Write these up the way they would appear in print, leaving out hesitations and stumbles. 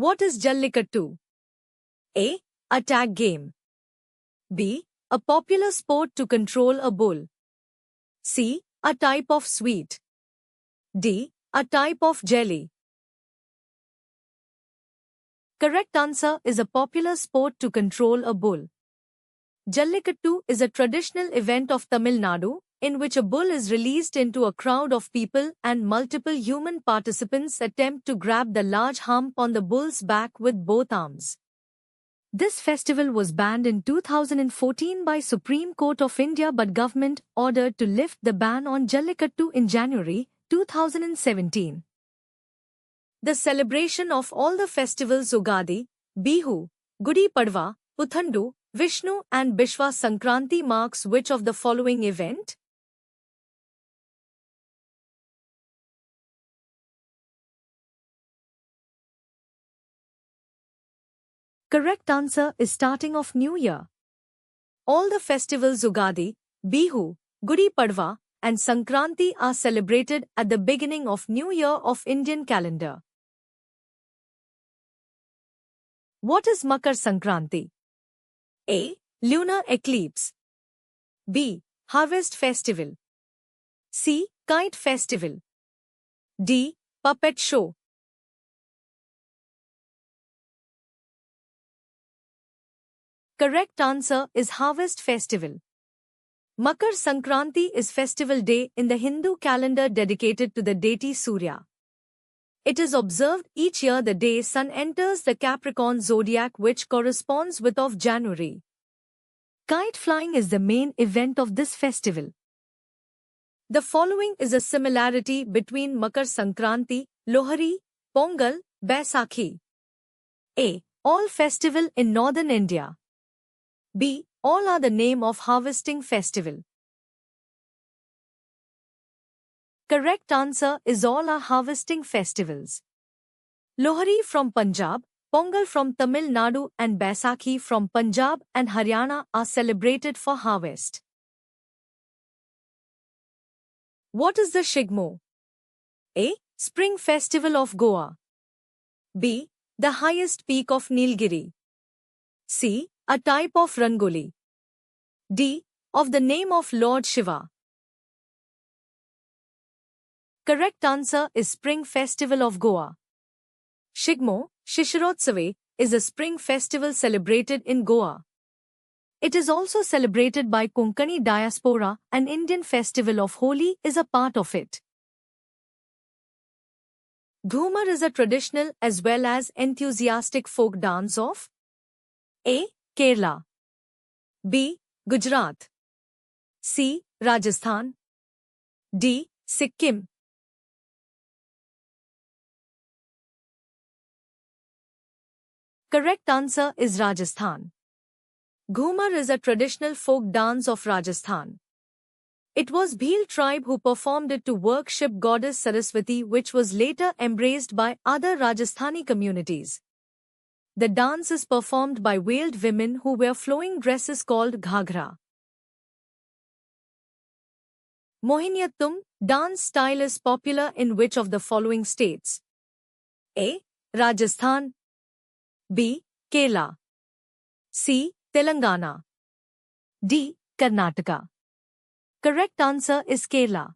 What is Jallikattu? A. A tag game. B. A popular sport to control a bull. C. A type of sweet. D. A type of jelly. Correct answer is a popular sport to control a bull. Jallikattu is a traditional event of Tamil Nadu, in which a bull is released into a crowd of people and multiple human participants attempt to grab the large hump on the bull's back with both arms. This festival was banned in 2014 by Supreme Court of India, but government ordered to lift the ban on Jallikattu in January 2017. The celebration of all the festivals Ugadi, Bihu, Gudi Padwa, Puthandu, Vishnu and Bishwa Sankranti marks which of the following event? Correct answer is starting of New Year. All the festivals Ugadi, Bihu, Gudi Padwa and Sankranti are celebrated at the beginning of New Year of Indian calendar. What is Makar Sankranti? A. Lunar eclipse. B. Harvest festival. C. Kite festival. D. Puppet show. Correct answer is Harvest festival. Makar Sankranti is festival day in the Hindu calendar dedicated to the deity Surya. It is observed each year the day sun enters the Capricorn zodiac, which corresponds with of January. Kite flying is the main event of this festival. The following is a similarity between Makar Sankranti, Lohari, Pongal, Baisakhi. A. All festival in northern India. B. All are the name of harvesting festival. Correct answer is all are harvesting festivals. Lohari from Punjab, Pongal from Tamil Nadu and Baisakhi from Punjab and Haryana are celebrated for harvest. What is the Shigmo? A. Spring festival of Goa. B. The highest peak of Nilgiri. C. A type of Rangoli. D. Of the name of Lord Shiva. Correct answer is Spring Festival of Goa. Shigmo, Shishirotsave, is a spring festival celebrated in Goa. It is also celebrated by Konkani diaspora, and Indian festival of Holi is a part of it. Ghumar is a traditional as well as enthusiastic folk dance of A. Kerala. B. Gujarat. C. Rajasthan. D. Sikkim. Correct answer is Rajasthan. Ghumar is a traditional folk dance of Rajasthan. It was Bhil tribe who performed it to worship goddess Saraswati, which was later embraced by other Rajasthani communities. The dance is performed by veiled women who wear flowing dresses called ghagra. Mohiniyattam dance style is popular in which of the following states? A. Rajasthan. B. Kerala. C. Telangana. D. Karnataka. Correct answer is Kerala.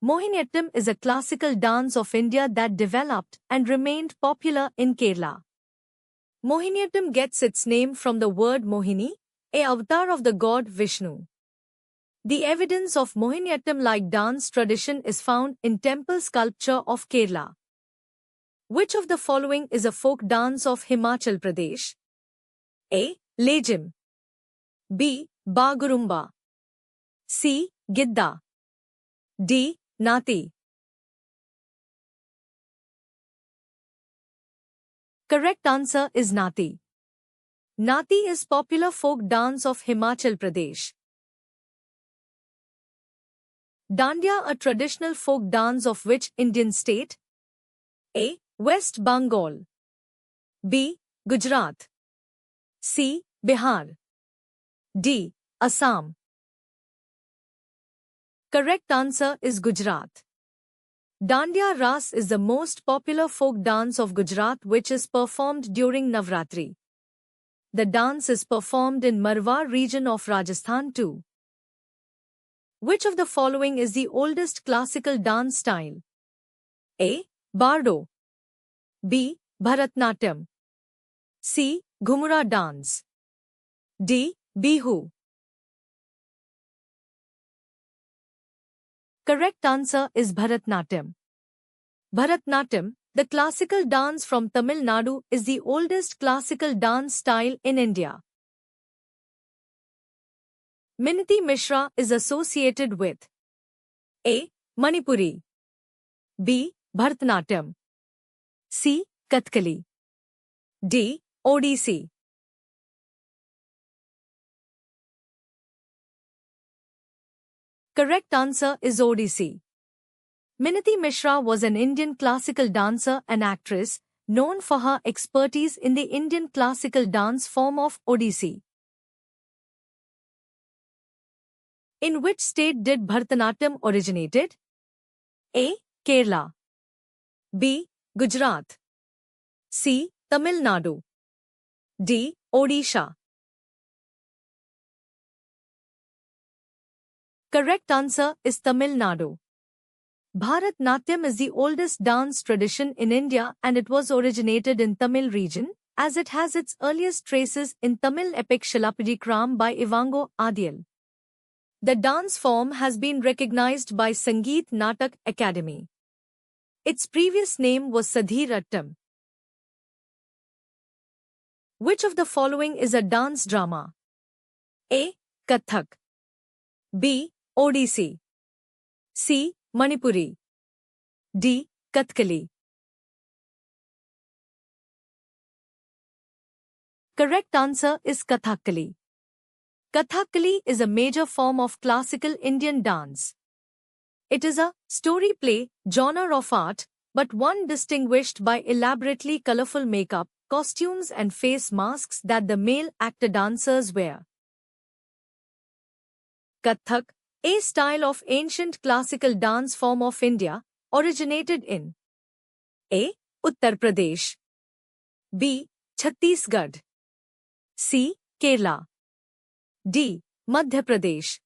Mohiniyattam is a classical dance of India that developed and remained popular in Kerala. Mohiniyattam gets its name from the word Mohini, a avatar of the god Vishnu. The evidence of Mohiniyattam-like dance tradition is found in temple sculpture of Kerala. Which of the following is a folk dance of Himachal Pradesh? A. Lejim. B. Bagurumba. C. Gidda. D. Nati. Correct answer is Nati. Nati is popular folk dance of Himachal Pradesh. Dandiya, a traditional folk dance of which Indian state? A. West Bengal. B. Gujarat. C. Bihar. D. Assam. Correct answer is Gujarat. Dandiya Ras is the most popular folk dance of Gujarat which is performed during Navratri. The dance is performed in Marwar region of Rajasthan too. Which of the following is the oldest classical dance style? A. Bardo. B. Bharatnatyam. C. Ghumra dance. D. Bihu. Correct answer is Bharatnatyam. Bharatnatyam, the classical dance from Tamil Nadu, is the oldest classical dance style in India. Minati Mishra is associated with A. Manipuri. B. Bharatnatyam. C. Kathakali. D. Odissi. Correct answer is Odissi. Minati Mishra was an Indian classical dancer and actress, known for her expertise in the Indian classical dance form of Odissi. In which state did Bharatanatyam originated? A. Kerala. B. Gujarat. C. Tamil Nadu. D. Odisha. Correct answer is Tamil Nadu. Bharatnatyam is the oldest dance tradition in India and it was originated in Tamil region, as it has its earliest traces in Tamil epic Shilapadigram by Ivango Adiyal. The dance form has been recognized by Sangeet Natak Academy. Its previous name was Sadhirattam. Which of the following is a dance drama? A. Kathak. B. Odissi. C. Manipuri. D. Kathakali. Correct answer is Kathakali. Kathakali is a major form of classical Indian dance. It is a story play genre of art, but one distinguished by elaborately colorful makeup, costumes and face masks that the male actor dancers wear. Kathak, a style of ancient classical dance form of India, originated in A. Uttar Pradesh. B. Chhattisgarh. C. Kerala. D. Madhya Pradesh.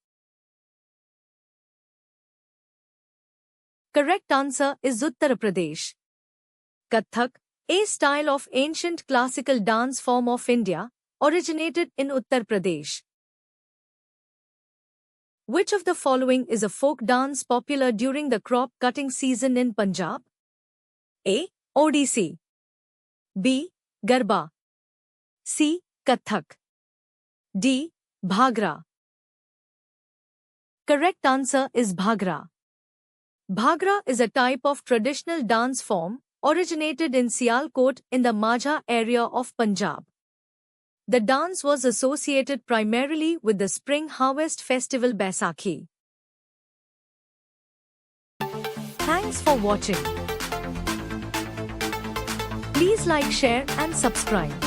Correct answer is Uttar Pradesh. Kathak, a style of ancient classical dance form of India, originated in Uttar Pradesh. Which of the following is a folk dance popular during the crop cutting season in Punjab? A. Odissi. B. Garba. C. Kathak. D. Bhagra. Correct answer is Bhagra. Bhagra is a type of traditional dance form originated in Sialkot in the Majha area of Punjab. The dance was associated primarily with the spring harvest festival Baisakhi. Thanks for watching. Please like, share and subscribe.